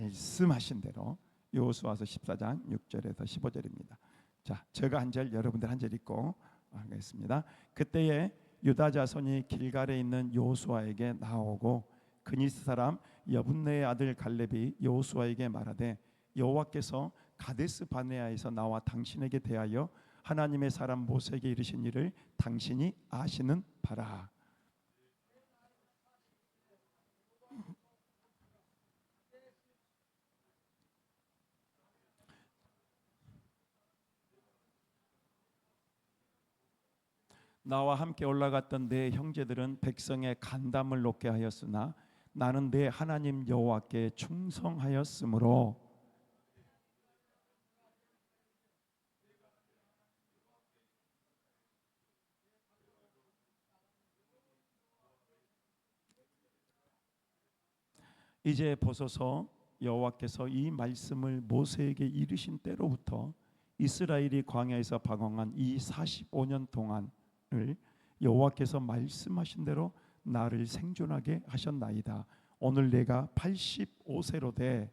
말씀하신 대로 여호수아서 14장 6절에서 15절입니다. 자, 제가 한 절, 여러분들 한 절 읽고 하겠습니다. 그때에 유다 자손이 길갈에 있는 여호수아에게 나오고 그니스 사람 여분네의 아들 갈렙이 여호수아에게 말하되 여호와께서 가데스 바네아에서 나와 당신에게 대하여 하나님의 사람 모세에게 이르신 일을 당신이 아시는 바라. 나와 함께 올라갔던 내 형제들은 백성의 간담을 높게 하였으나 나는 내 하나님 여호와께 충성하였으므로 이제 보소서 여호와께서 이 말씀을 모세에게 이르신 때로부터 이스라엘이 광야에서 방황한 이 45년 동안을 여호와께서 말씀하신 대로 나를 생존하게 하셨나이다. 오늘 내가 85세로 돼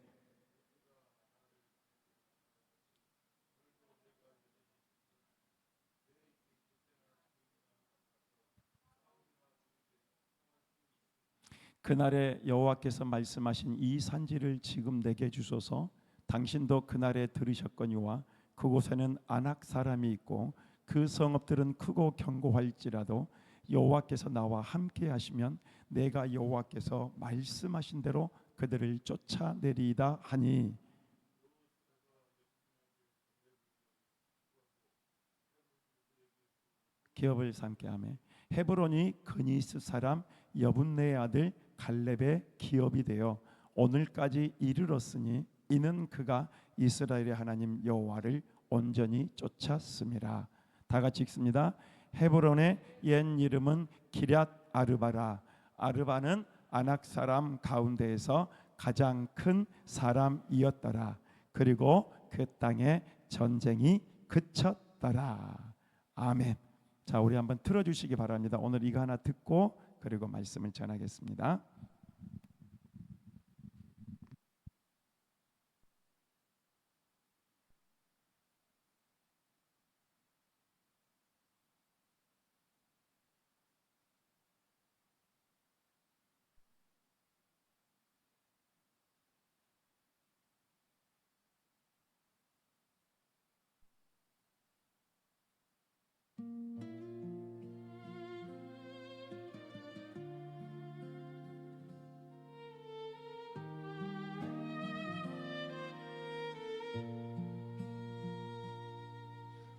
그날에 여호와께서 말씀하신 이 산지를 지금 내게 주소서. 당신도 그날에 들으셨거니와 그곳에는 아낙 사람이 있고 그 성읍들은 크고 견고할지라도 여호와께서 나와 함께 하시면 내가 여호와께서 말씀하신 대로 그들을 쫓아내리이다 하니 기업을 삼게 하매 헤브론이 그니스 사람 여분네의 아들 갈렙의 기업이 되어 오늘까지 이르렀으니 이는 그가 이스라엘의 하나님 여호와를 온전히 쫓았음이라. 다 같이 읽습니다. 헤브론의 옛 이름은 기럇 아르바라. 아르바는 아낙 사람 가운데에서 가장 큰 사람이었더라. 그리고 그 땅에 전쟁이 그쳤더라. 아멘. 자, 우리 한번 틀어주시기 바랍니다. 오늘 이거 하나 듣고 그리고 말씀을 전하겠습니다.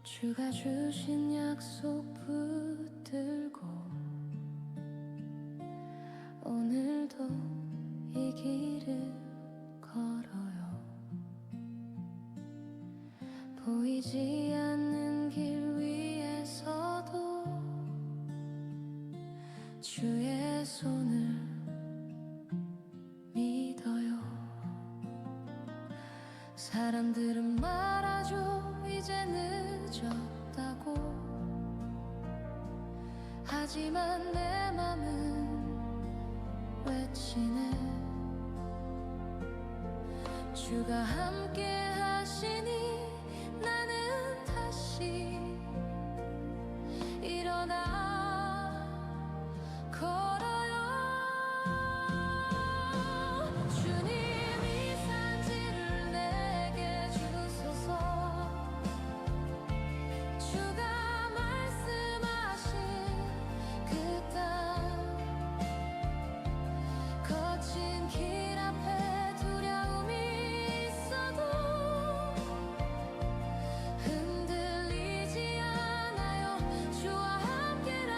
주가 주신 약속 붙들고 오늘도 이 길을 걸어요. 보이지 않는 길 위에서도 주의 손을 믿어요. 사람들은 말하죠, 이제 늦었다고. 하지만 내 맘은 외치네. 주가 함께 하시니 나는 다시 일어나 걸어요. 주님이 산지를 내게 주소서. 주가 말씀하신 그 땅 거친 길 앞에 두려움이 있어도 흔들리지 않아요. 주와 함께라.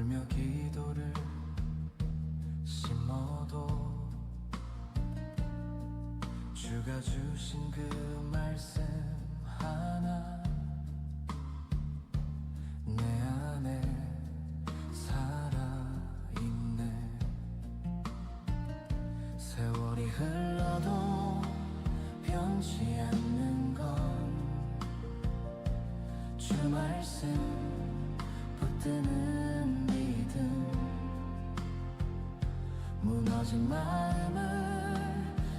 울며 기도를 심어도 주가 주신 그 말씀 하나 내 안에 살아있네. 세월이 흘러도 변치 않는 건 주 말씀 붙드는 믿음. 무너진 마음을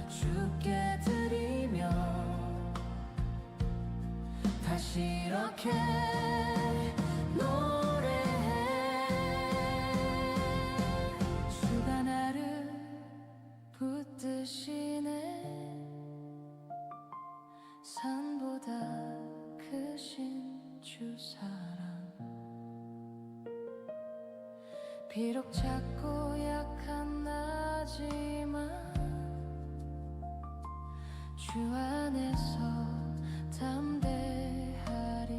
주께 드리며 다시 이렇게 노래해. 주가 나를 붙드시네. 산보다 크신 주 사랑. 비록 작고 약한 나지만 주 안에서 담대하리.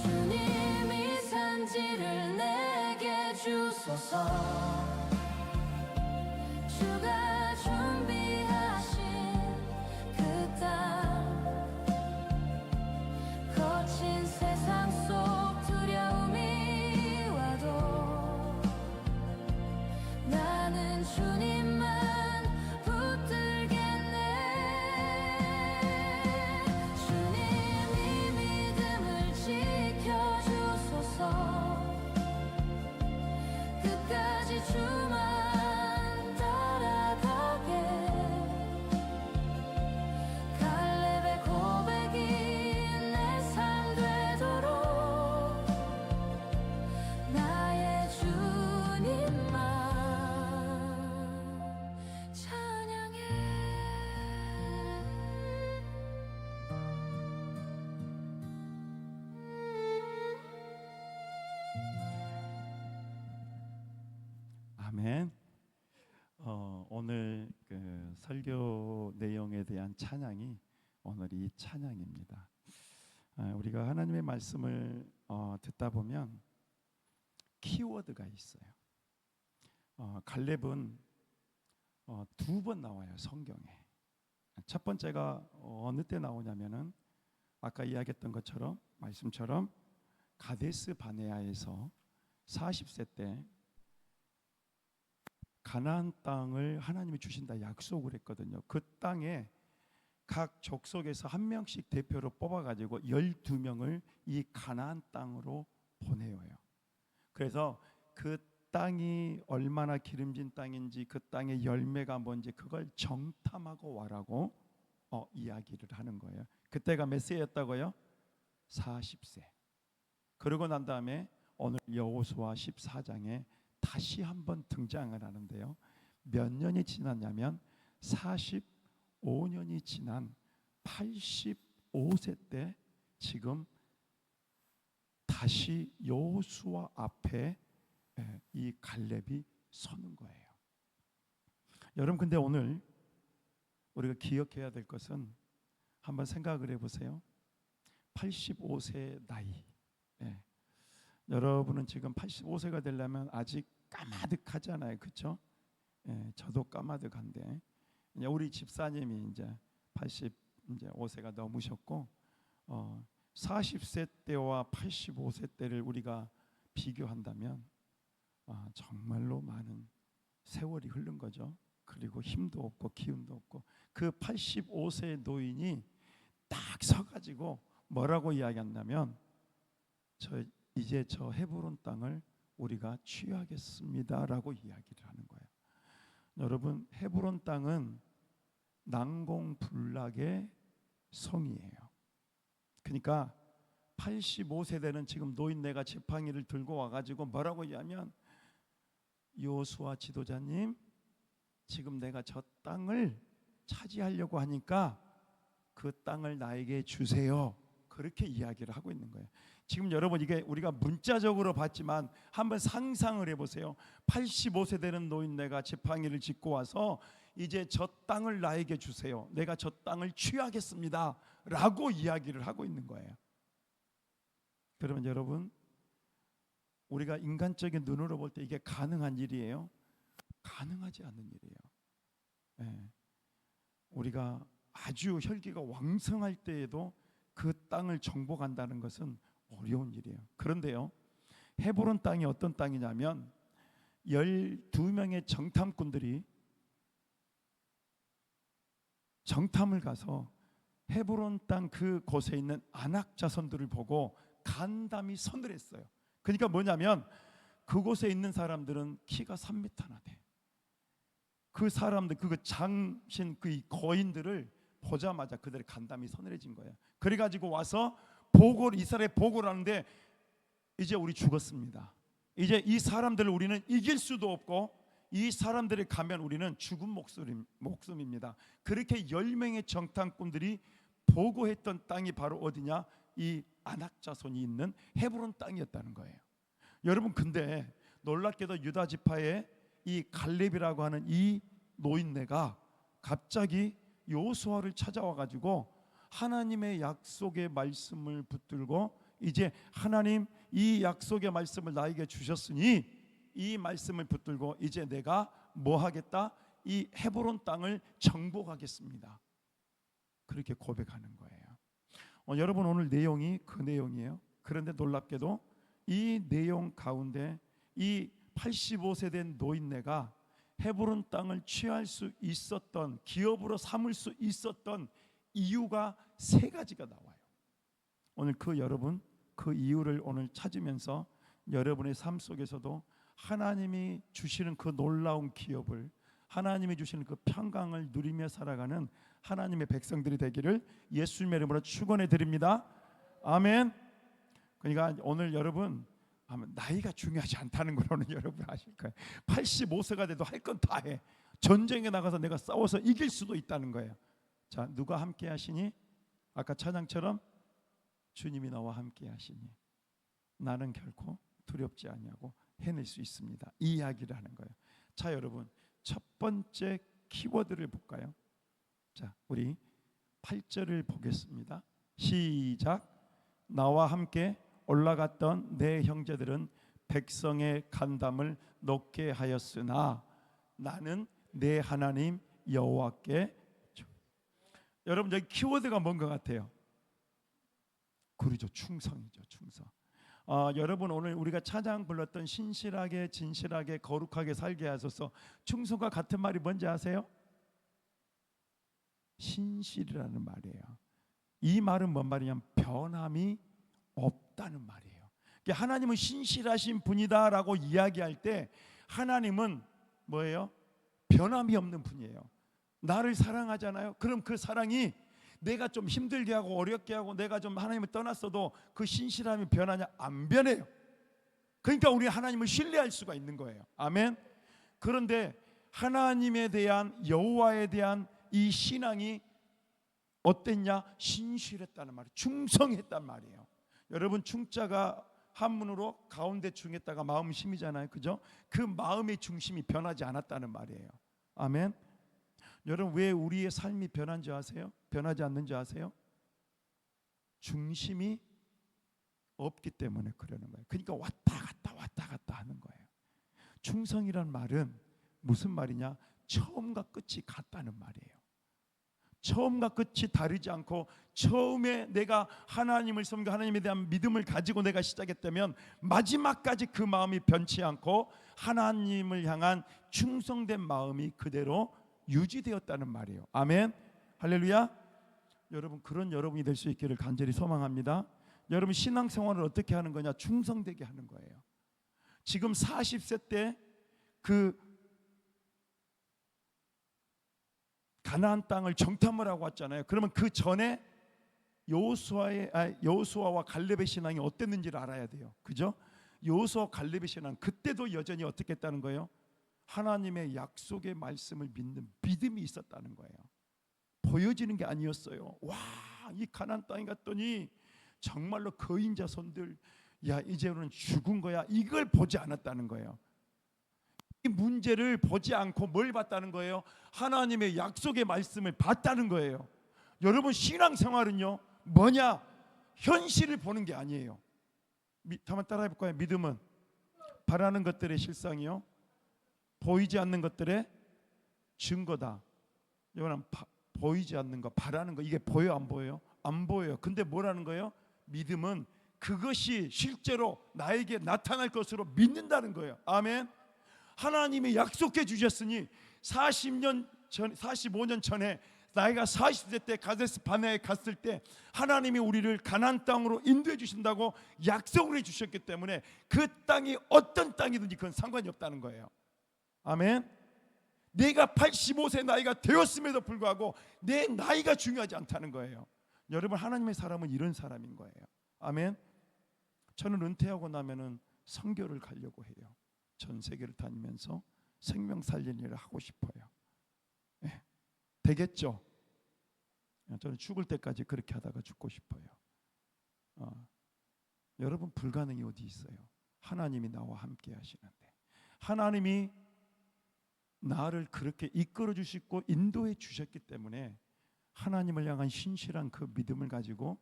주님이 산지를 내게 주소서. 주가 준비하신 그 땅. 거친 세상 속 두려움이 와도 나는 주님만 붙들겠네. 주님이 믿음을 지켜주소서. 끝까지 주만 따라가게. 갈렙의 고백이 내 삶 되도록 나의 주님만 찬양해. 아멘. 오늘 그 설교 내용에 대한 찬양이 오늘 이 찬양입니다. 우리가 하나님의 말씀을 듣다 보면 키워드가 있어요. 갈렙은 두 번 나와요, 성경에. 첫 번째가 어느 때 나오냐면은 아까 이야기했던 것처럼 말씀처럼 가데스 바네아에서 40세 때 가나안 땅을 하나님이 주신다 약속을 했거든요. 그 땅에 각 족속에서 한 명씩 대표로 뽑아가지고 12명을 이 가나안 땅으로 보내어요. 그래서 그 땅이 얼마나 기름진 땅인지, 그 땅의 열매가 뭔지 그걸 정탐하고 와라고 이야기를 하는 거예요. 그때가 몇 세였다고요? 40세. 그러고 난 다음에 오늘 여호수아 14장에 다시 한번 등장을 하는데요. 몇 년이 지났냐면 45년이 지난 85세 때 지금 다시 여호수아 앞에 이 갈렙이 서는 거예요. 여러분, 근데 오늘 우리가 기억해야 될 것은 한번 생각을 해보세요. 85세 나이. 여러분은 지금 85세가 되려면 아직 까마득하잖아요, 그렇죠? 저도 까마득한데 우리 집사님이 이제 85세가 넘으셨고 40세 때와 85세 때를 우리가 비교한다면 정말로 많은 세월이 흐른 거죠. 그리고 힘도 없고 기운도 없고 그 85세 노인이 딱 서가지고 뭐라고 이야기한다면 이제 저 헤브론 땅을 우리가 취하겠습니다라고 이야기를 하는 거예요. 여러분, 헤브론 땅은 난공불락의 성이에요. 그러니까 85세대는 지금 노인네가 지팡이를 들고 와가지고 뭐라고 이야기하면 여호수아 지도자님, 지금 내가 저 땅을 차지하려고 하니까 그 땅을 나에게 주세요. 그렇게 이야기를 하고 있는 거예요. 지금 여러분, 이게 우리가 문자적으로 봤지만 한번 상상을 해보세요. 85세 되는 노인네가 지팡이를 짚고 와서 이제 저 땅을 나에게 주세요. 내가 저 땅을 취하겠습니다 라고 이야기를 하고 있는 거예요. 그러면 여러분, 우리가 인간적인 눈으로 볼 때 이게 가능한 일이에요? 가능하지 않는 일이에요. 예. 우리가 아주 혈기가 왕성할 때에도 그 땅을 정복한다는 것은 어려운 일이에요. 그런데요, 헤브론 땅이 어떤 땅이냐면 12명의 정탐꾼들이 정탐을 가서 헤브론 땅 그곳에 있는 아낙 자손들을 보고 간담이 선을 했어요. 그러니까 뭐냐면 그곳에 있는 사람들은 키가 3m나 돼. 그 사람들, 그 장신, 그 거인들을 보자마자 그들의 간담이 서늘해진 거예요. 그래가지고 와서 보고를, 이스라엘에 보고를 하는데 이제 우리 죽었습니다. 이제 이 사람들을 우리는 이길 수도 없고 이 사람들이 가면 우리는 죽은 목숨입니다. 그렇게 10명의 정탐꾼들이 보고했던 땅이 바로 어디냐? 이 아낙 자손이 있는 헤브론 땅이었다는 거예요. 여러분, 근데 놀랍게도 유다 지파의 이 갈렙이라고 하는 이 노인네가 갑자기 여호수아를 찾아와 가지고 하나님의 약속의 말씀을 붙들고 이제 하나님 이 약속의 말씀을 나에게 주셨으니 이 말씀을 붙들고 이제 내가 뭐 하겠다? 이 헤브론 땅을 정복하겠습니다. 그렇게 고백하는 거예요. 여러분, 오늘 내용이 그 내용이에요. 그런데 놀랍게도 이 내용 가운데 이 85세 된 노인네가 헤브론 땅을 취할 수 있었던, 기업으로 삼을 수 있었던 이유가 3가지가 나와요. 오늘 여러분 그 이유를 오늘 찾으면서 여러분의 삶 속에서도 하나님이 주시는 그 놀라운 기업을, 하나님이 주시는 그 평강을 누리며 살아가는 하나님의 백성들이 되기를 예수님의 이름으로 축원해 드립니다. 아멘. 그러니까 오늘 여러분, 나이가 중요하지 않다는 걸 오늘 여러분 아실 거예요. 85세가 돼도 할 건 다 해. 전쟁에 나가서 내가 싸워서 이길 수도 있다는 거예요. 자, 누가 함께 하시니? 아까 찬양처럼 주님이 나와 함께 하시니 나는 결코 두렵지 아니하고 해낼 수 있습니다. 이 이야기를 하는 거예요. 자, 여러분, 첫 번째 키워드를 볼까요? 자, 우리 8절을 보겠습니다. 시작. 나와 함께 올라갔던 내 형제들은 백성의 간담을 높게 하였으나 나는 내 하나님 여호와께. 여러분, 여기 키워드가 뭔 것 같아요? 그러죠, 충성이죠, 충성. 여러분, 오늘 우리가 찬양 불렀던 신실하게 진실하게 거룩하게 살게 하소서, 충성과 같은 말이 뭔지 아세요? 신실이라는 말이에요. 이 말은 뭔 말이냐면 변함이 없다는 말이에요. 하나님은 신실하신 분이다라고 이야기할 때 하나님은 뭐예요? 변함이 없는 분이에요. 나를 사랑하잖아요. 그럼 그 사랑이 내가 좀 힘들게 하고 어렵게 하고 내가 좀 하나님을 떠났어도 그 신실함이 변하냐? 안 변해요. 그러니까 우리 하나님을 신뢰할 수가 있는 거예요. 아멘. 그런데 하나님에 대한, 여호와에 대한 이 신앙이 어땠냐? 신실했다는 말이에요. 충성했단 말이에요. 여러분, 충자가 한문으로 가운데 중에다가 마음 심이잖아요, 그죠? 그 마음의 중심이 변하지 않았다는 말이에요. 아멘. 여러분, 왜 우리의 삶이 변한지 아세요? 변하지 않는지 아세요? 중심이 없기 때문에 그러는 거예요. 그러니까 왔다 갔다 하는 거예요. 충성이란 말은 무슨 말이냐? 처음과 끝이 같다는 말이에요. 처음과 끝이 다르지 않고 처음에 내가 하나님을 섬기고 하나님에 대한 믿음을 가지고 내가 시작했다면 마지막까지 그 마음이 변치 않고 하나님을 향한 충성된 마음이 그대로 유지되었다는 말이에요. 아멘. 할렐루야. 여러분, 그런 여러분이 될 수 있기를 간절히 소망합니다. 여러분, 신앙생활을 어떻게 하는 거냐? 충성되게 하는 거예요. 지금 40세 때 그 가나안 땅을 정탐을 하고 왔잖아요. 그러면 그 전에 여호수아와 갈렙의 신앙이 어땠는지를 알아야 돼요. 그죠? 여호수아 갈렙의 신앙, 그때도 여전히 어떻게 했다는 거예요? 하나님의 약속의 말씀을 믿는 믿음이 있었다는 거예요. 보여지는 게 아니었어요. 와, 이 가나안 땅에 갔더니 정말로 거인 자손들, 야, 이제는 죽은 거야, 이걸 보지 않았다는 거예요. 이 문제를 보지 않고 뭘 봤다는 거예요? 하나님의 약속의 말씀을 봤다는 거예요. 여러분, 신앙생활은요 뭐냐? 현실을 보는 게 아니에요. 한번 따라해 볼까요? 믿음은 바라는 것들의 실상이요 보이지 않는 것들의 증거다. 여러분 보이지 않는 거 바라는 거 이게 보여 안 보여요? 안 보여요. 근데 뭐라는 거예요? 믿음은 그것이 실제로 나에게 나타날 것으로 믿는다는 거예요. 아멘. 하나님이 약속해 주셨으니 45년 전에 나이가 40세 때 가데스 바네아에 갔을 때 하나님이 우리를 가나안 땅으로 인도해 주신다고 약속을 해 주셨기 때문에 그 땅이 어떤 땅이든지 그건 상관이 없다는 거예요. 아멘. 내가 85세 나이가 되었음에도 불구하고 내 나이가 중요하지 않다는 거예요. 여러분 하나님의 사람은 이런 사람인 거예요. 아멘. 저는 은퇴하고 나면은 선교를 가려고 해요. 전 세계를 다니면서 생명 살리는 일을 하고 싶어요. 네. 되겠죠? 저는 죽을 때까지 그렇게 하다가 죽고 싶어요. 여러분 불가능이 어디 있어요? 하나님이 나와 함께 하시는데 하나님이 나를 그렇게 이끌어 주시고 인도해 주셨기 때문에 하나님을 향한 신실한 그 믿음을 가지고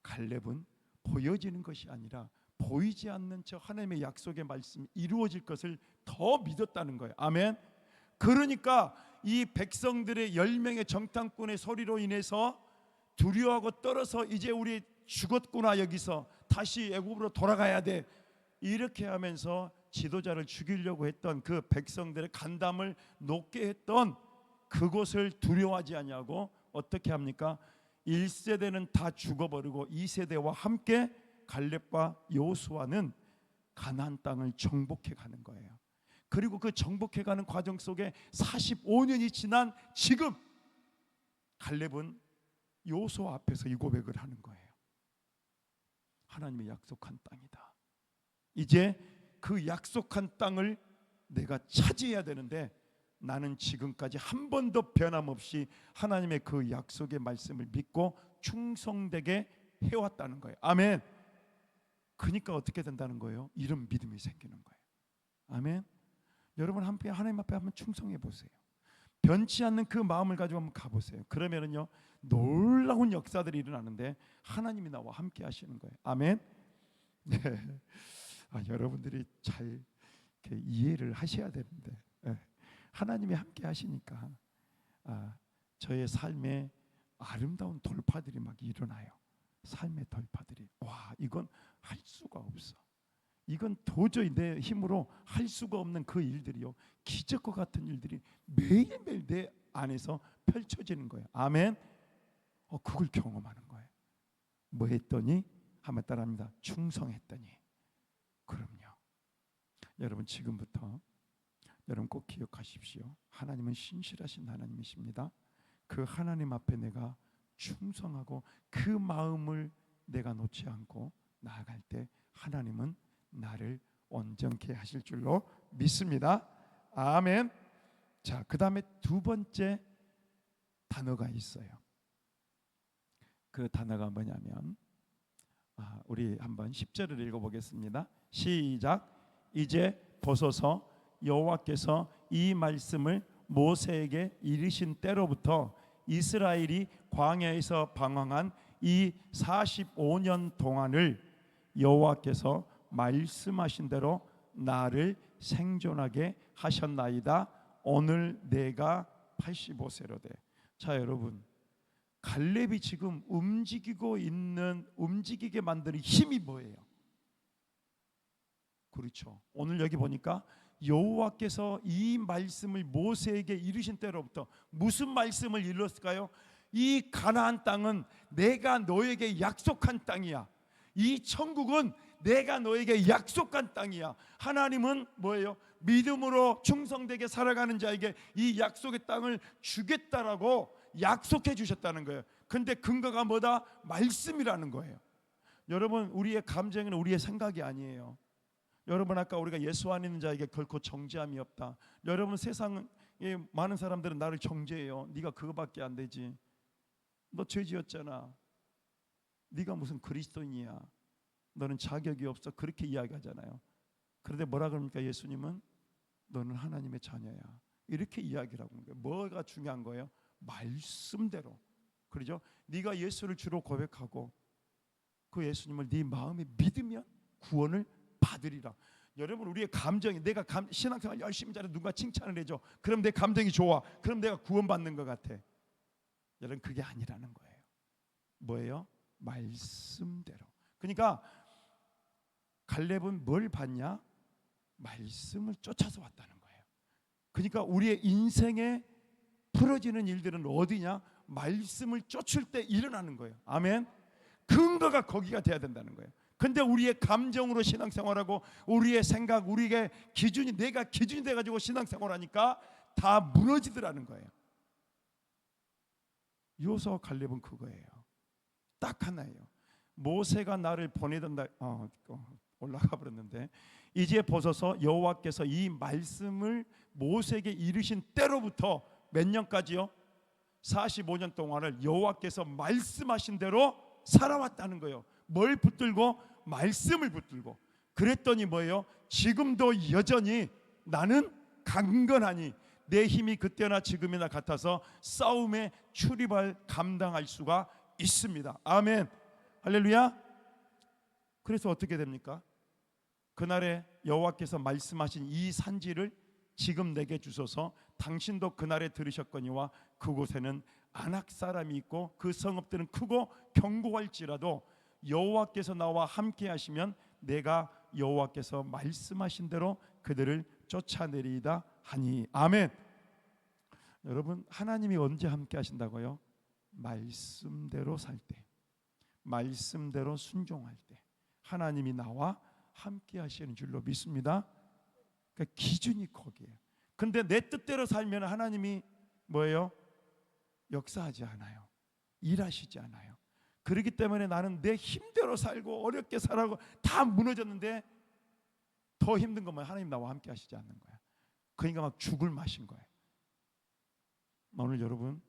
갈렙은 보여지는 것이 아니라 보이지 않는 저 하나님의 약속의 말씀이 이루어질 것을 더 믿었다는 거예요. 아멘. 그러니까 이 백성들의 10명의 정탐꾼의 소리로 인해서 두려워하고 떨어서 이제 우리 죽었구나 여기서 다시 애굽으로 돌아가야 돼 이렇게 하면서 지도자를 죽이려고 했던 그 백성들의 간담을 높게 했던 그곳을 두려워하지 아니하고 어떻게 합니까? 1세대는 다 죽어버리고 2세대와 함께 갈렙과 여호수아는 가나안 땅을 정복해 가는 거예요. 그리고 그 정복해 가는 과정 속에 45년이 지난 지금 갈렙은 여호수아 앞에서 이 고백을 하는 거예요. 하나님의 약속한 땅이다. 이제 그 약속한 땅을 내가 차지해야 되는데 나는 지금까지 한 번도 변함없이 하나님의 그 약속의 말씀을 믿고 충성되게 해왔다는 거예요. 아멘. 그러니까 어떻게 된다는 거예요? 이런 믿음이 생기는 거예요. 아멘. 여러분 함께 하나님 앞에 한번 충성해 보세요. 변치 않는 그 마음을 가지고 한번 가보세요. 그러면은요 놀라운 역사들이 일어나는데 하나님이 나와 함께 하시는 거예요. 아멘. 네. 여러분들이 잘 이렇게 이해를 하셔야 되는데 하나님이 함께 하시니까 저의 삶에 아름다운 돌파들이 막 일어나요. 삶의 돌파들이 이건 할 수가 없어. 이건 도저히 내 힘으로 할 수가 없는 그 일들이요 기적과 같은 일들이 매일매일 내 안에서 펼쳐지는 거예요. 아멘. 그걸 경험하는 거예요. 뭐 했더니 한번 따라합니다. 충성했더니. 그럼요. 여러분 지금부터 여러분 꼭 기억하십시오. 하나님은 신실하신 하나님이십니다. 그 하나님 앞에 내가 충성하고 그 마음을 내가 놓지 않고 나아갈 때 하나님은 나를 온전케 하실 줄로 믿습니다. 아멘. 자, 그 다음에 두 번째 단어가 있어요. 그 단어가 뭐냐면 우리 한번 10절을 읽어보겠습니다. 시작. 이제 보소서 여호와께서 이 말씀을 모세에게 이르신 때로부터 이스라엘이 광야에서 방황한 이 45년 동안을 여호와께서 말씀하신 대로 나를 생존하게 하셨나이다. 오늘 내가 85세로 돼. 자, 여러분 갈렙이 지금 움직이게 만드는 힘이 뭐예요? 그렇죠. 오늘 여기 보니까 여호와께서 이 말씀을 모세에게 이르신 때로부터 무슨 말씀을 이뤘을까요? 이 가나안 땅은 내가 너에게 약속한 땅이야. 이 천국은 내가 너에게 약속한 땅이야. 하나님은 뭐예요? 믿음으로 충성되게 살아가는 자에게 이 약속의 땅을 주겠다라고 약속해 주셨다는 거예요. 근데 근거가 뭐다? 말씀이라는 거예요. 여러분 우리의 감정은 우리의 생각이 아니에요. 여러분 아까 우리가 예수 안 있는 자에게 결코 정죄함이 없다. 여러분 세상에 많은 사람들은 나를 정죄해요. 네가 그거밖에 안 되지. 너 죄 지었잖아. 네가 무슨 그리스도인이야. 너는 자격이 없어. 그렇게 이야기하잖아요. 그런데 뭐라 그럽니까? 예수님은 너는 하나님의 자녀야. 이렇게 이야기를 하고 있는 거예요. 뭐가 중요한 거예요? 말씀대로. 그렇죠? 네가 예수를 주로 고백하고 그 예수님을 네 마음에 믿으면 구원을 받으리라. 여러분, 우리의 감정이, 내가 신앙생활 열심히 잘해 누가 칭찬을 해줘, 그럼 내 감정이 좋아, 그럼 내가 구원받는 것 같아. 여러분, 그게 아니라는 거예요. 뭐예요? 말씀대로. 그러니까 갈렙은 뭘 봤냐? 말씀을 쫓아서 왔다는 거예요. 그러니까 우리의 인생에 풀어지는 일들은 어디냐? 말씀을 쫓을 때 일어나는 거예요. 아멘. 근거가 거기가 돼야 된다는 거예요. 근데 우리의 감정으로 신앙생활하고 우리의 생각, 우리의 기준이, 내가 기준이 돼가지고 신앙생활하니까 다 무너지더라는 거예요. 요소와 갈렙은 그거예요. 딱 하나예요. 모세가 나를 보내던 날, 올라가 버렸는데, 이제 보소서 여호와께서 이 말씀을 모세에게 이르신 때로부터 몇 년까지요? 45년 동안을 여호와께서 말씀하신 대로 살아왔다는 거예요. 뭘 붙들고? 말씀을 붙들고. 그랬더니 뭐예요? 지금도 여전히 나는 강건하니 내 힘이 그때나 지금이나 같아서 싸움에 출입할 감당할 수가 있습니다. 아멘. 할렐루야. 그래서 어떻게 됩니까? 그날에 여호와께서 말씀하신 이 산지를 지금 내게 주소서. 당신도 그날에 들으셨거니와 그곳에는 아낙 사람이 있고 그 성읍들은 크고 견고할지라도 여호와께서 나와 함께 하시면 내가 여호와께서 말씀하신 대로 그들을 쫓아내리이다 하니. 아멘. 여러분, 하나님이 언제 함께 하신다고요? 말씀대로 살 때, 말씀대로 순종할 때 하나님이 나와 함께 하시는 줄로 믿습니다. 그러니까 기준이 거기에요. 근데 내 뜻대로 살면 하나님이 뭐예요? 역사하지 않아요. 일하시지 않아요. 그렇기 때문에 나는 내 힘대로 살고 어렵게 살고 다 무너졌는데 더 힘든 것만 하나님 나와 함께 하시지 않는 거야. 그러니까 막 죽을 맛인 거예요. 오늘 여러분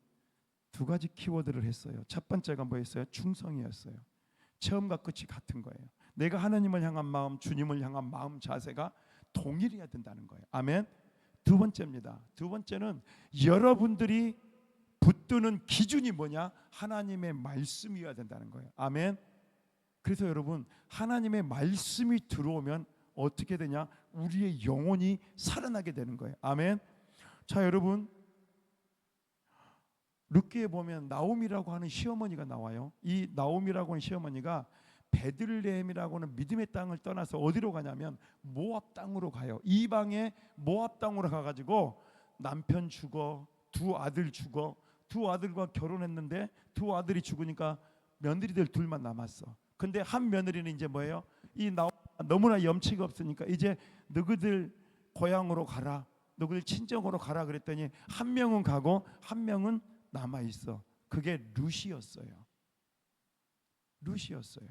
두 가지 키워드를 했어요. 첫 번째가 뭐였어요? 충성이었어요. 처음과 끝이 같은 거예요. 내가 하나님을 향한 마음, 주님을 향한 마음 자세가 동일해야 된다는 거예요. 아멘. 두 번째입니다. 두 번째는 여러분들이 붙드는 기준이 뭐냐? 하나님의 말씀이어야 된다는 거예요. 아멘. 그래서 여러분, 하나님의 말씀이 들어오면 어떻게 되냐? 우리의 영혼이 살아나게 되는 거예요. 아멘. 자, 여러분, 룻기에 보면 나오미라고 하는 시어머니가 나와요. 이 나오미라고 하는 시어머니가 베들레헴이라고 하는 믿음의 땅을 떠나서 어디로 가냐면 모압 땅으로 가요. 이방의 모압 땅으로 가가지고 남편 죽어, 두 아들 죽어, 두 아들과 결혼했는데 두 아들이 죽으니까 며느리들 둘만 남았어. 근데 한 며느리는 이제 뭐예요? 이 너무나 염치가 없으니까 이제 너희들 고향으로 가라, 너희들 친정으로 가라 그랬더니 한 명은 가고 한 명은 남아 있어. 그게 룻이었어요. 룻이었어요.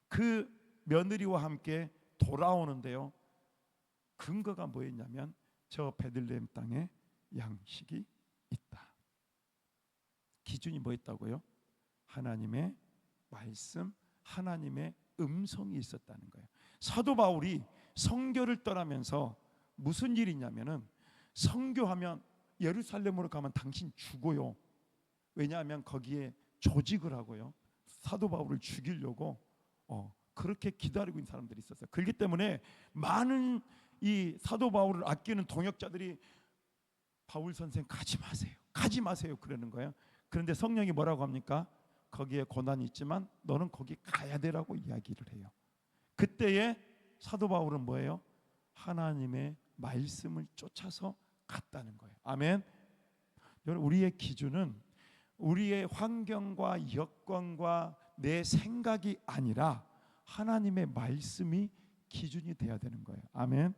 그 며느리와 함께 돌아오는데요. 근거가 뭐였냐면 저 베들레헴 땅에 양식이 있다. 기준이 뭐였다고요? 하나님의 말씀, 하나님의 음성이 있었다는 거예요. 사도 바울이 선교를 떠나면서 무슨 일이 있냐면은 선교하면 예루살렘으로 가면 당신 죽어요. 왜냐하면 거기에 조직을 하고요. 사도 바울을 죽이려고 그렇게 기다리고 있는 사람들이 있었어요. 그렇기 때문에 많은 이 사도 바울을 아끼는 동역자들이 바울 선생 가지 마세요. 가지 마세요. 그러는 거예요. 그런데 성령이 뭐라고 합니까? 거기에 고난이 있지만 너는 거기 가야 되라고 이야기를 해요. 그때에 사도 바울은 뭐예요? 하나님의 말씀을 쫓아서 갔다는 거예요. 아멘. 여러분, 우리의 기준은 우리의 환경과 여건과 내 생각이 아니라 하나님의 말씀이 기준이 돼야 되는 거예요. 아멘.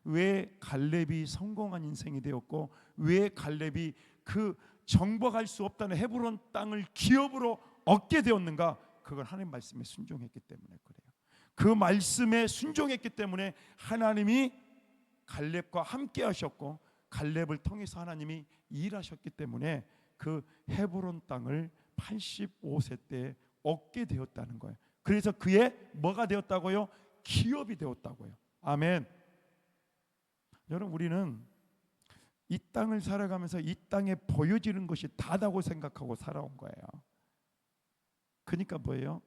왜 갈렙이 성공한 인생이 되었고 왜 갈렙이 그 정복할 수 없다는 헤브론 땅을 기업으로 얻게 되었는가? 그걸 하나님 말씀에 순종했기 때문에 그래요. 그 말씀에 순종했기 때문에 하나님이 갈렙과 함께 하셨고 갈렙을 통해서 하나님이 일하셨기 때문에 그 헤브론 땅을 85세 때 얻게 되었다는 거예요. 그래서 그의 뭐가 되었다고요? 기업이 되었다고요. 아멘. 여러분, 우리는 이 땅을 살아가면서 이 땅에 보여지는 것이 다다고 생각하고 살아온 거예요. 그러니까 뭐예요?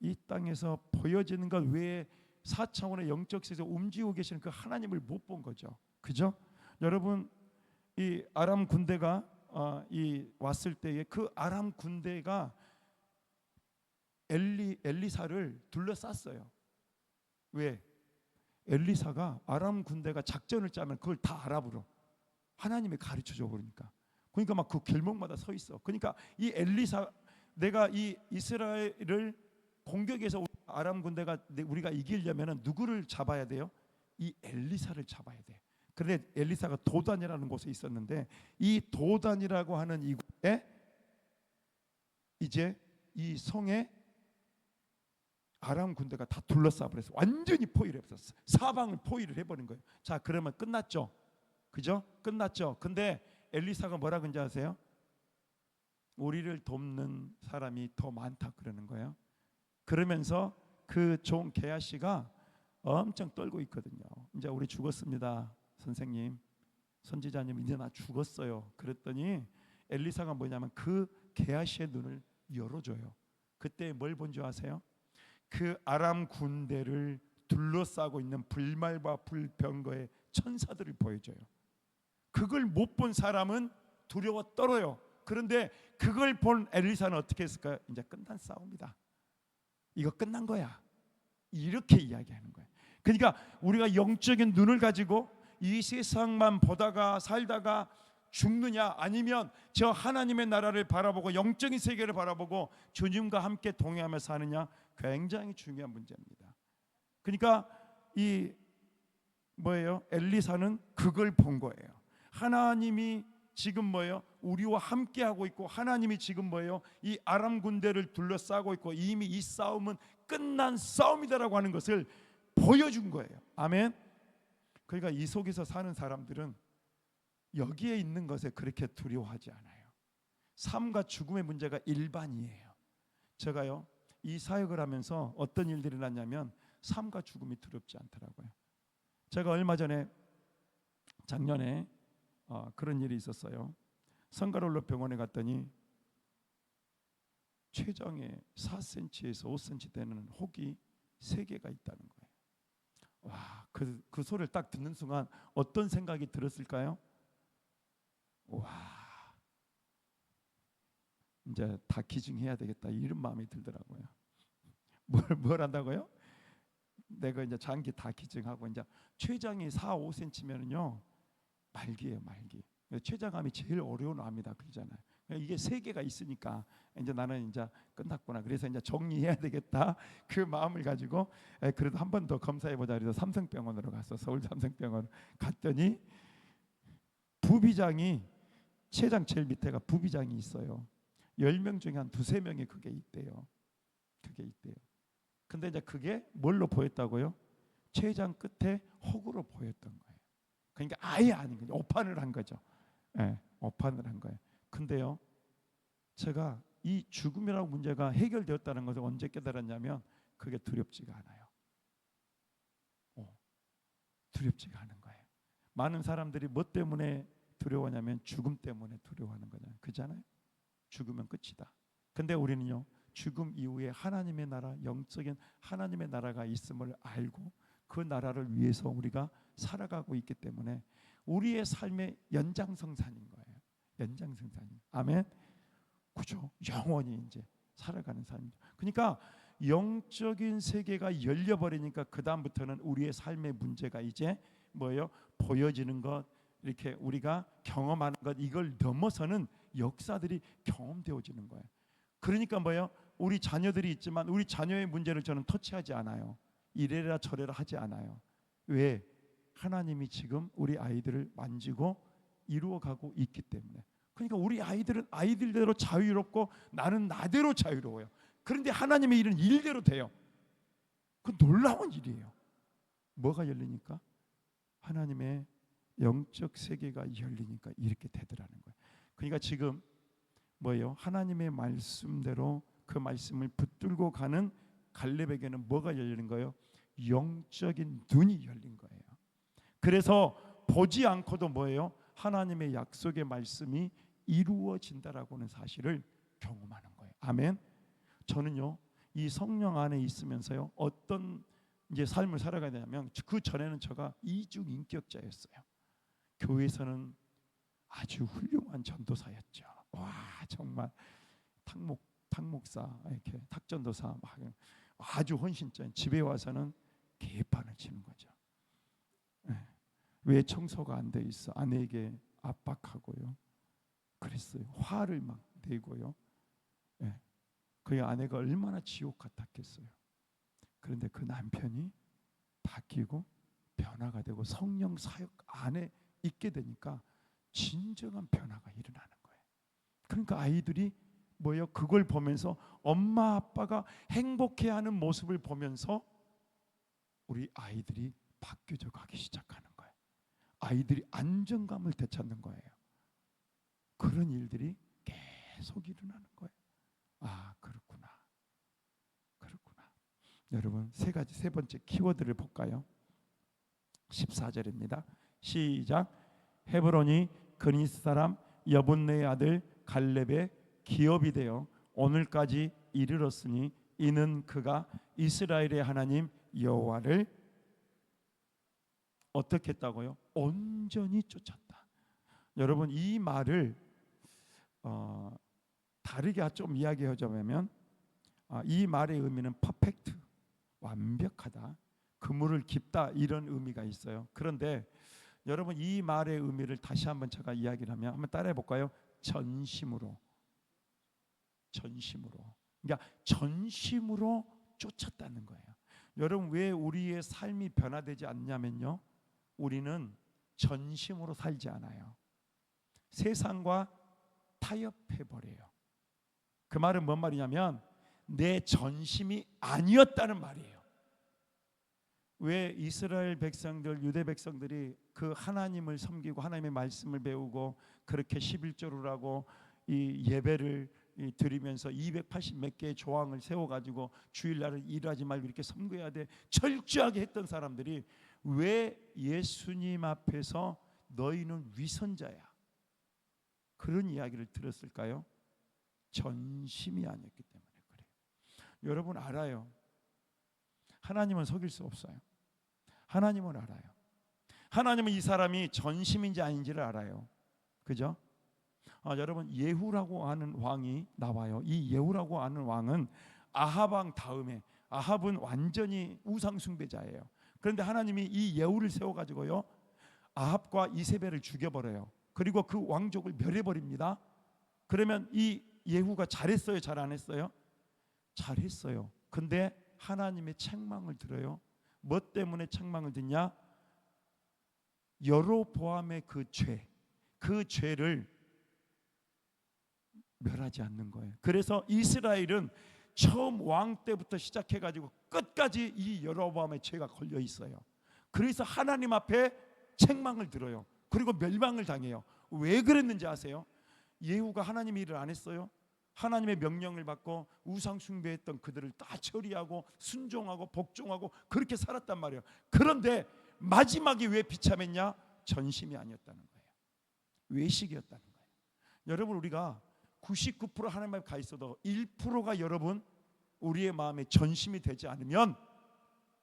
이 땅에서 보여지는 것 외에 4차원의 영적 세계에서 움직이고 계시는 그 하나님을 못 본 거죠. 그죠? 여러분, 이 아람 군대가 이 왔을 때에 그 아람 군대가 엘리사를 둘러쌌어요. 왜? 엘리사가 아람 군대가 작전을 짜면 그걸 다 알아보러 하나님이 가르쳐 줘 버리니까. 그러니까 막 그 길목마다 서 있어. 그러니까 이 엘리사, 내가 이 이스라엘을 공격해서 아람 군대가 우리가 이기려면은 누구를 잡아야 돼요? 이 엘리사를 잡아야 돼. 그런데 엘리사가 도단이라는 곳에 있었는데 이 도단이라고 하는 이곳에 이제 이 성에 아람 군대가 다 둘러싸 버렸어. 완전히 포위를 했었어. 사방을 포위를 해버린 거예요. 자, 그러면 끝났죠. 그죠? 끝났죠. 근데 엘리사가 뭐라 그런지 아세요? 우리를 돕는 사람이 더 많다 그러는 거예요. 그러면서 그 종 게하시가 엄청 떨고 있거든요. 이제 우리 죽었습니다, 선생님, 선지자님, 이제 나 죽었어요. 그랬더니 엘리사가 뭐냐면 그 게하시의 눈을 열어줘요. 그때 뭘 본 줄 아세요? 그 아람 군대를 둘러싸고 있는 불말과 불병거의 천사들을 보여줘요. 그걸 못 본 사람은 두려워 떨어요. 그런데 그걸 본 엘리사는 어떻게 했을까요? 이제 끝난 싸움이다. 이거 끝난 거야. 이렇게 이야기하는 거예요. 그러니까 우리가 영적인 눈을 가지고 이 세상만 보다가 살다가 죽느냐, 아니면 저 하나님의 나라를 바라보고 영적인 세계를 바라보고 주님과 함께 동행하며 사느냐, 굉장히 중요한 문제입니다. 그러니까 이 뭐예요? 엘리사는 그걸 본 거예요. 하나님이 지금 뭐예요? 우리와 함께 하고 있고, 하나님이 지금 뭐예요? 이 아람 군대를 둘러싸고 있고, 이미 이 싸움은 끝난 싸움이다라고 하는 것을 보여준 거예요. 아멘. 그러니까 이 속에서 사는 사람들은 여기에 있는 것에 그렇게 두려워하지 않아요. 삶과 죽음의 문제가 일반이에요. 제가요, 이 사역을 하면서 어떤 일들이 났냐면 삶과 죽음이 두렵지 않더라고요. 제가 얼마 전에 작년에 그런 일이 있었어요. 성가롤로 병원에 갔더니 췌장에 4cm에서 5cm 되는 혹이 3개가 있다는 거예요. 와, 그 소리를 딱 듣는 순간 어떤 생각이 들었을까요? 와, 이제 다 기증해야 되겠다, 이런 마음이 들더라고요. 뭘 한다고요? 내가 이제 장기 다 기증하고, 이제 췌장이 4, 5cm면은요 말기예요, 말기. 췌장암이 제일 어려운 암이다 그러잖아요. 이게 3개가 있으니까 이제 나는 이제 끝났구나. 그래서 이제 정리해야 되겠다, 그 마음을 가지고 그래도 한 번 더 검사해 보자 그래서 삼성병원으로 갔어. 서울 삼성병원 갔더니 부비장이, 췌장 제일 밑에가 부비장이 있어요. 10명 중에 한 2-3명이 그게 있대요. 그게 있대요. 근데 이제 그게 뭘로 보였다고요? 췌장 끝에 혹으로 보였던 거예요. 그러니까 아예 아닌 거죠. 오판을 한 거죠. 예, 오판을 한 거예요. 근데요, 제가 이 죽음이라고 문제가 해결되었다는 것을 언제 깨달았냐면 그게 두렵지가 않아요. 두렵지가 않은 거예요. 많은 사람들이 뭐 때문에 두려워하냐면 죽음 때문에 두려워하는 거잖아요. 그렇잖아요. 죽으면 끝이다. 근데 우리는요, 죽음 이후에 하나님의 나라, 영적인 하나님의 나라가 있음을 알고 그 나라를 위해서 우리가 살아가고 있기 때문에 우리의 삶의 연장성산인 거예요. 연장성산이. 아멘. 그죠? 영원히 이제 살아가는 삶이죠. 그러니까 영적인 세계가 열려버리니까 그 다음부터는 우리의 삶의 문제가 이제 뭐예요? 보여지는 것, 이렇게 우리가 경험하는 것, 이걸 넘어서는 역사들이 경험되어지는 거예요. 그러니까 뭐예요? 우리 자녀들이 있지만 우리 자녀의 문제를 저는 터치하지 않아요. 이래라 저래라 하지 않아요. 왜? 하나님이 지금 우리 아이들을 만지고 이루어가고 있기 때문에. 그러니까 우리 아이들은 아이들대로 자유롭고 나는 나대로 자유로워요. 그런데 하나님의 일은 일대로 돼요. 그 놀라운 일이에요. 뭐가 열리니까? 하나님의 영적 세계가 열리니까 이렇게 되더라는 거예요. 그러니까 지금 뭐예요? 하나님의 말씀대로 그 말씀을 붙들고 가는 갈렙에게는 뭐가 열리는 거예요? 영적인 눈이 열린 거예요. 그래서 보지 않고도 뭐예요? 하나님의 약속의 말씀이 이루어진다라고 하는 사실을 경험하는 거예요. 아멘. 저는요, 이 성령 안에 있으면서요, 어떤 이제 삶을 살아가야 되냐면 그 전에는 제가 이중 인격자였어요. 교회에서는 아주 훌륭한 전도사였죠. 와 정말 탁목사 이렇게 탁전도사 막 아주 헌신적인. 집에 와서는 개판을 치는 거죠. 왜 청소가 안 돼 있어? 아내에게 압박하고요. 그랬어요. 화를 막 내고요. 그 아내가 얼마나 지옥 같았겠어요. 그런데 그 남편이 바뀌고 변화가 되고 성령 사역 안에 있게 되니까 진정한 변화가 일어나는 거예요. 그러니까 아이들이 뭐예요? 그걸 보면서 엄마 아빠가 행복해하는 모습을 보면서 우리 아이들이 바뀌어져 가기 시작하는 거예요. 아이들이 안정감을 되찾는 거예요. 그런 일들이 계속 일어나는 거예요. 아 그렇구나. 여러분 세 번째 키워드를 볼까요? 14절입니다. 시작. 헤브론이 그니스 사람 여분네의 아들 갈렙의 기업이 되어 오늘까지 이르렀으니 이는 그가 이스라엘의 하나님 여호와를 어떻게 했다고요? 온전히 쫓았다. 여러분 이 말을 다르게 좀 이야기하자면 이 말의 의미는 퍼펙트, 완벽하다, 그물을 깊다 이런 의미가 있어요. 그런데 여러분 이 말의 의미를 다시 한번 제가 이야기를 하면 한번 따라해 볼까요? 전심으로. 그러니까 전심으로 쫓았다는 거예요. 여러분 왜 우리의 삶이 변화되지 않냐면요. 우리는 전심으로 살지 않아요. 세상과 타협해 버려요. 그 말은 뭔 말이냐면 내 전심이 아니었다는 말이에요. 왜 이스라엘 백성들, 유대 백성들이 그 하나님을 섬기고 하나님의 말씀을 배우고 그렇게 11조를 하고 이 예배를 드리면서 280 몇 개의 조항을 세워가지고 주일날은 일하지 말고 이렇게 섬겨야 돼 철저하게 했던 사람들이 왜 예수님 앞에서 너희는 위선자야 그런 이야기를 들었을까요? 전심이 아니었기 때문에 그래요. 여러분 알아요. 하나님은 속일 수 없어요. 하나님은 알아요. 하나님은 이 사람이 전심인지 아닌지를 알아요. 그죠? 여러분 예후라고 하는 왕이 나와요. 이 예후라고 하는 왕은 아합 왕 다음에 아합은 완전히 우상 숭배자예요. 그런데 하나님이 이 예후를 세워가지고요 아합과 이세벨을 죽여버려요. 그리고 그 왕족을 멸해버립니다. 그러면 이 예후가 잘했어요? 잘 안 했어요? 잘했어요. 근데 하나님의 책망을 들어요. 뭐 때문에 책망을 듣냐? 여로보암의 그 죄를 멸하지 않는 거예요. 그래서 이스라엘은 처음 왕 때부터 시작해가지고 끝까지 이 여로보암의 죄가 걸려 있어요. 그래서 하나님 앞에 책망을 들어요. 그리고 멸망을 당해요. 왜 그랬는지 아세요? 예후가 하나님의 일을 안 했어요. 하나님의 명령을 받고 우상 숭배했던 그들을 다 처리하고 순종하고 복종하고 그렇게 살았단 말이에요. 그런데 마지막에 왜 비참했냐? 전심이 아니었다는 거예요. 외식이었다는 거예요. 여러분 우리가 99% 하나님 앞에 가 있어도 1%가 여러분 우리의 마음에 전심이 되지 않으면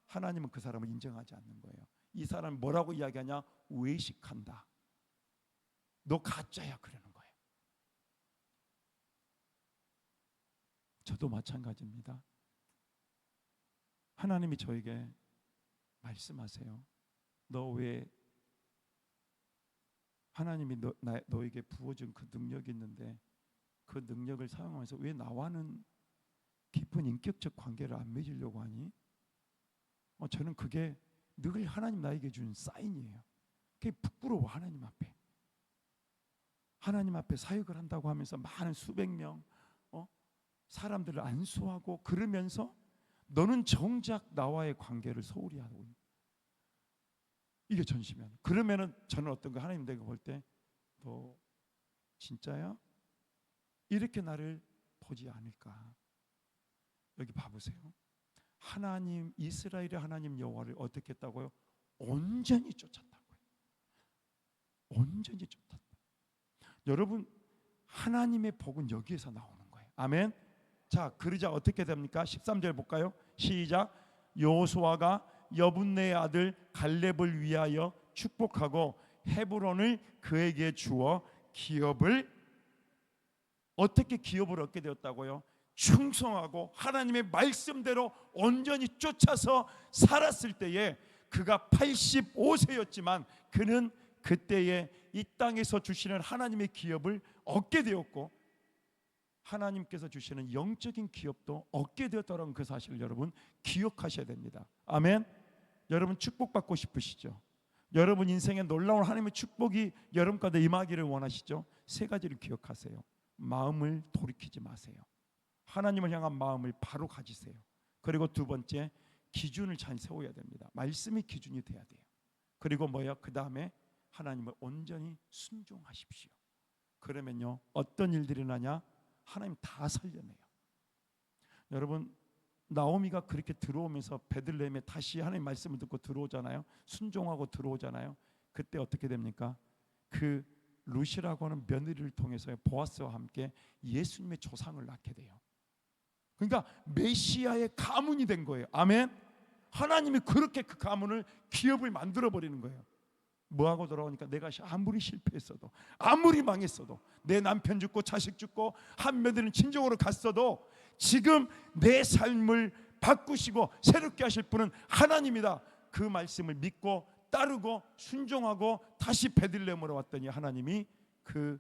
하나님은 그 사람을 인정하지 않는 거예요. 이 사람이 뭐라고 이야기하냐? 외식한다. 너 가짜야 그러는 거예요. 저도 마찬가지입니다. 하나님이 저에게 말씀하세요. 너 왜 하나님이 너에게 부어준 그 능력이 있는데 그 능력을 사용하면서 왜 나와는 깊은 인격적 관계를 안 맺으려고 하니? 저는 그게 늘 하나님 나에게 준 사인이에요. 그게 부끄러워. 하나님 앞에 사역을 한다고 하면서 많은 수백 명 사람들을 안수하고 그러면서 너는 정작 나와의 관계를 소홀히 하고 있는. 이게 전심이야. 그러면은 저는 어떤가 하나님 내가 볼 때 너 진짜야? 이렇게 나를 보지 않을까? 여기 봐보세요. 하나님 이스라엘의 하나님 여호와를 어떻게 했다고요? 온전히 쫓았다고요. 온전히 쫓았다. 여러분 하나님의 복은 여기에서 나오는 거예요. 아멘. 자 그러자 어떻게 됩니까? 13절 볼까요? 시작. 여호수아가 여분네의 아들 갈렙을 위하여 축복하고 헤브론을 그에게 주어 기업을 어떻게 기업을 얻게 되었다고요? 충성하고 하나님의 말씀대로 온전히 쫓아서 살았을 때에 그가 85세였지만 그는 그때에 이 땅에서 주시는 하나님의 기업을 얻게 되었고 하나님께서 주시는 영적인 기업도 얻게 되었다는 그 사실을 여러분 기억하셔야 됩니다. 아멘. 여러분 축복받고 싶으시죠? 여러분 인생에 놀라운 하나님의 축복이 여러분 가운데 임하기를 원하시죠? 세 가지를 기억하세요. 마음을 돌이키지 마세요. 하나님을 향한 마음을 바로 가지세요. 그리고 두 번째, 기준을 잘 세워야 됩니다. 말씀이 기준이 돼야 돼요. 그리고 뭐야? 그 다음에 하나님을 온전히 순종하십시오. 그러면요 어떤 일들이 나냐? 하나님 다 살려내요. 여러분 나오미가 그렇게 들어오면서 베들레헴에 다시 하나님 말씀을 듣고 들어오잖아요. 순종하고 들어오잖아요. 그때 어떻게 됩니까? 그 루시라고 하는 며느리를 통해서 보아스와 함께 예수님의 조상을 낳게 돼요. 그러니까 메시아의 가문이 된 거예요. 아멘. 하나님이 그렇게 그 가문을 기업을 만들어 버리는 거예요. 뭐하고 돌아오니까 내가 아무리 실패했어도 아무리 망했어도 내 남편 죽고 자식 죽고 한 며느리는 친정으로 갔어도 지금 내 삶을 바꾸시고 새롭게 하실 분은 하나님이다. 그 말씀을 믿고 따르고 순종하고 다시 베들레헴으로 왔더니 하나님이 그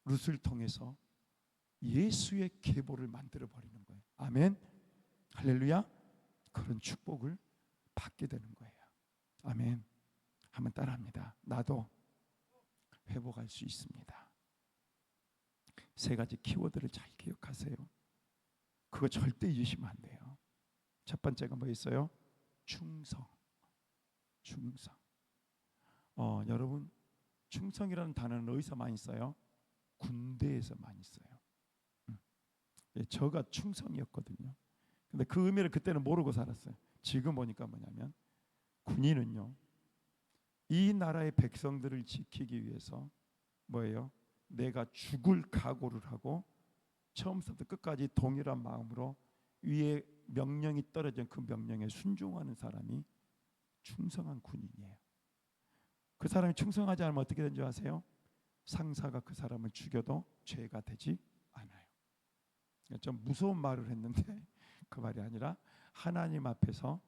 룻을 통해서 예수의 계보를 만들어 버리는 거예요. 아멘. 할렐루야. 그런 축복을 받게 되는 거예요. 아멘. 한번 따라합니다. 나도 회복할 수 있습니다. 세 가지 키워드를 잘 기억하세요. 그거 절대 잊으시면 안 돼요. 첫 번째가 뭐였어요? 충성. 충성. 여러분 충성이라는 단어는 어디서 많이 써요? 군대에서 많이 써요. 저가 충성이었거든요. 근데 그 의미를 그때는 모르고 살았어요. 지금 보니까 뭐냐면 군인은요 이 나라의 백성들을 지키기 위해서 뭐예요? 내가 죽을 각오를 하고 처음부터 끝까지 동일한 마음으로 위에 명령이 떨어진 그 명령에 순종하는 사람이 충성한 군인이에요. 그 사람이 충성하지 않으면 어떻게 되는 줄 아세요? 상사가 그 사람을 죽여도 죄가 되지 않아요. 좀 무서운 말을 했는데 그 말이 아니라 하나님 앞에서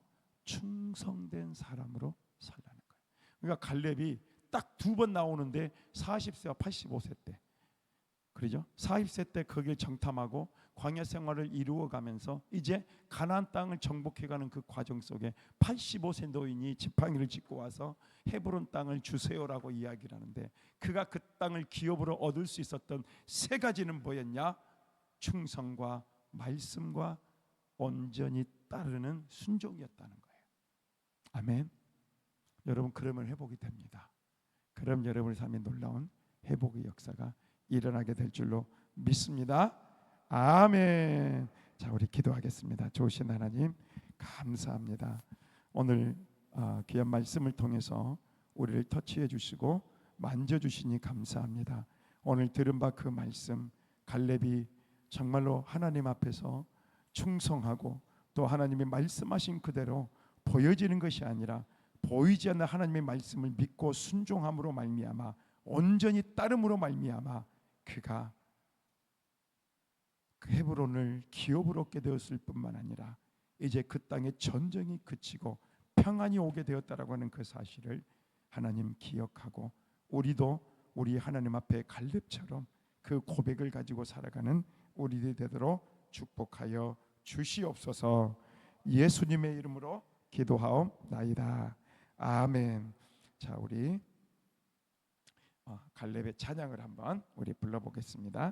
충성된 사람으로 살라는 거예요. 그러니까 갈렙이 딱 두 번 나오는데 40세와 85세 때 그러죠? 40세 때 거기를 정탐하고 광야 생활을 이루어가면서 이제 가나안 땅을 정복해가는 그 과정 속에 85세 노인이 지팡이를 짚고 와서 헤브론 땅을 주세요라고 이야기를 하는데 그가 그 땅을 기업으로 얻을 수 있었던 세 가지는 뭐였냐? 충성과 말씀과 온전히 따르는 순종이었다는 거예요. 아멘. 여러분 그러면 회복이 됩니다. 그럼 여러분의 삶에 놀라운 회복의 역사가 일어나게 될 줄로 믿습니다. 아멘. 자, 우리 기도하겠습니다. 좋으신 하나님 감사합니다. 오늘 귀한 말씀을 통해서 우리를 터치해 주시고 만져 주시니 감사합니다. 오늘 들은 바 그 말씀 갈렙이 정말로 하나님 앞에서 충성하고 또 하나님이 말씀하신 그대로 보여지는 것이 아니라 보이지 않는 하나님의 말씀을 믿고 순종함으로 말미암아 온전히 따름으로 말미암아 그가 그 헤브론을 기업으로 얻게 되었을 뿐만 아니라 이제 그 땅에 전쟁이 그치고 평안이 오게 되었다라고 하는 그 사실을 하나님 기억하고 우리도 우리 하나님 앞에 갈렙처럼 그 고백을 가지고 살아가는 우리들이 되도록 축복하여 주시옵소서. 예수님의 이름으로 기도하옵나이다. 아멘. 자, 우리 갈렙의 찬양을 한번 우리 불러보겠습니다.